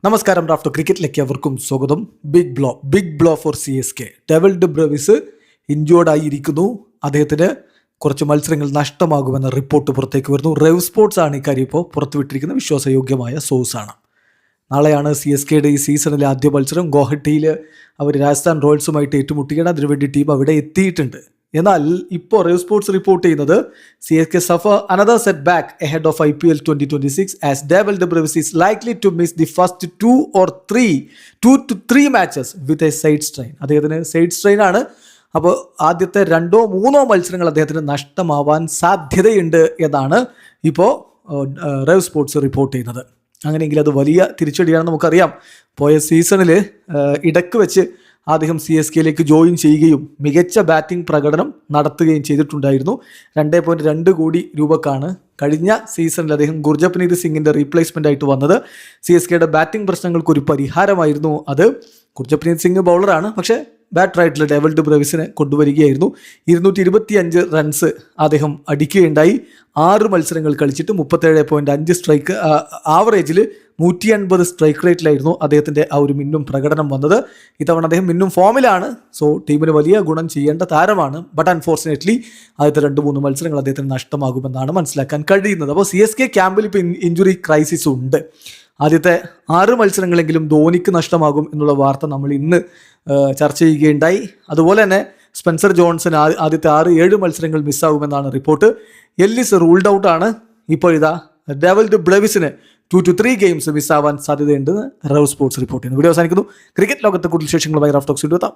നമസ്കാരം റാഫ്റ്റോ ക്രിക്കറ്റിലേക്ക് അവർക്കും സ്വാഗതം. Big blow for CSK. Dewald Brevis ഇൻജോർഡായിരിക്കുന്നു. അദ്ദേഹത്തിന് കുറച്ച് മത്സരങ്ങൾ നഷ്ടമാകുമെന്ന റിപ്പോർട്ട് പുറത്തേക്ക് വരുന്നു. റെവ് സ്പോർട്സ് ആണ് ഇക്കാര്യം ഇപ്പോൾ പുറത്തുവിട്ടിരിക്കുന്ന വിശ്വാസയോഗ്യമായ സോഴ്സാണ്. നാളെയാണ് CSKയുടെ ഈ സീസണിലെ ആദ്യ മത്സരം. ഗോഹട്ടിയിൽ അവർ രാജസ്ഥാൻ റോയൽസുമായിട്ട് ഏറ്റുമുട്ടുകയാണ്. അതിനുവേണ്ടി ടീം അവിടെ എത്തിയിട്ടുണ്ട്. എന്നാൽ ഇപ്പോൾ റെവ് സ്പോർട്സ് റിപ്പോർട്ട് ചെയ്യുന്നത് CSK suffer another setback ahead of IPL 2026 as Devil de Brevis is likely to miss the first 2 to 3 matches with a side strain. അദ്ദേഹത്തിന് സൈഡ് സ്ട്രെയിൻ ആണ്. അപ്പോൾ ആദ്യത്തെ 2-3 മത്സരങ്ങൾ അദ്ദേഹത്തിന് നഷ്ടമാവാൻ സാധ്യതയുണ്ട് എന്നാണ് ഇപ്പോൾ റെവ് സ്പോർട്സ് റിപ്പോർട്ട് ചെയ്യുന്നത്. അങ്ങനെയെങ്കിൽ അത് വലിയ തിരിച്ചടിയാണെന്ന് നമുക്കറിയാം. പോയ സീസണിൽ ഇടയ്ക്ക് വെച്ച് അദ്ദേഹം CSKയിലേക്ക് ജോയിൻ ചെയ്യുകയും മികച്ച ബാറ്റിംഗ് പ്രകടനം നടത്തുകയും ചെയ്തിട്ടുണ്ടായിരുന്നു. 2.2 കോടി രൂപക്കാണ് കഴിഞ്ഞ സീസണിൽ അദ്ദേഹം ഗുർജപ്രീത് സിംഗിൻ്റെ റീപ്ലേസ്മെൻ്റ് ആയിട്ട് വന്നത്. CSKയുടെ ബാറ്റിംഗ് പ്രശ്നങ്ങൾക്കൊരു പരിഹാരമായിരുന്നു അത്. ഗുർജപ്രീത് സിംഗ് ബൗളറാണ്, പക്ഷേ ബാറ്ററായിട്ടുള്ള ഡെവിൽ ഡി ബ്രവിസിനെ കൊണ്ടുവരികയായിരുന്നു. 225 റൺസ് അദ്ദേഹം അടിക്കുകയുണ്ടായി. 6 മത്സരങ്ങൾ കളിച്ചിട്ട് 37.5 സ്ട്രൈക്ക് ആവറേജിൽ 150 സ്ട്രൈക്ക് റേറ്റിലായിരുന്നു അദ്ദേഹത്തിൻ്റെ ആ ഒരു മിന്നും പ്രകടനം വന്നത്. ഇത്തവണ അദ്ദേഹം മിന്നും ഫോമിലാണ്. സോ ടീമിന് വലിയ ഗുണം ചെയ്യേണ്ട താരമാണ്. ബട്ട് അൺഫോർച്ചുനേറ്റ്ലി ആദ്യത്തെ 2-3 മത്സരങ്ങൾ അദ്ദേഹത്തിന് നഷ്ടമാകുമെന്നാണ് മനസ്സിലാക്കാൻ കഴിയുന്നത്. അപ്പോൾ CSK ക്യാമ്പിൽ ഇപ്പോൾ ഇഞ്ചുറി ക്രൈസിസ് ഉണ്ട്. ആദ്യത്തെ 6 മത്സരങ്ങളെങ്കിലും ധോണിക്ക് നഷ്ടമാകും എന്നുള്ള വാർത്ത നമ്മൾ ഇന്ന് ചർച്ച ചെയ്യുകയുണ്ടായി. അതുപോലെ തന്നെ സ്പെൻസർ ജോൺസൺ ആദ്യത്തെ 6-7 മത്സരങ്ങൾ മിസ്സാകുമെന്നാണ് റിപ്പോർട്ട്. എല്ലിസ് റൂൾഡ് ഔട്ട് ആണ്. ഇപ്പോൾ ഇതാ ഡെവിൽ ഡി ബ്രവിസിന് 2 to 3 ഗെയിംസ് മിസ്സാവാൻ സാധ്യതയുണ്ടെന്ന് റെവ് സ്പോർട്സ് റിപ്പോർട്ട് ചെയ്യുന്നു. വീഡിയോ അവസാനിക്കുന്നു. ക്രിക്കറ്റ് ലോകത്തെ കൂടുതൽ വിശേഷങ്ങളുമായി റാഫ് ടോക്സ് എത്താം.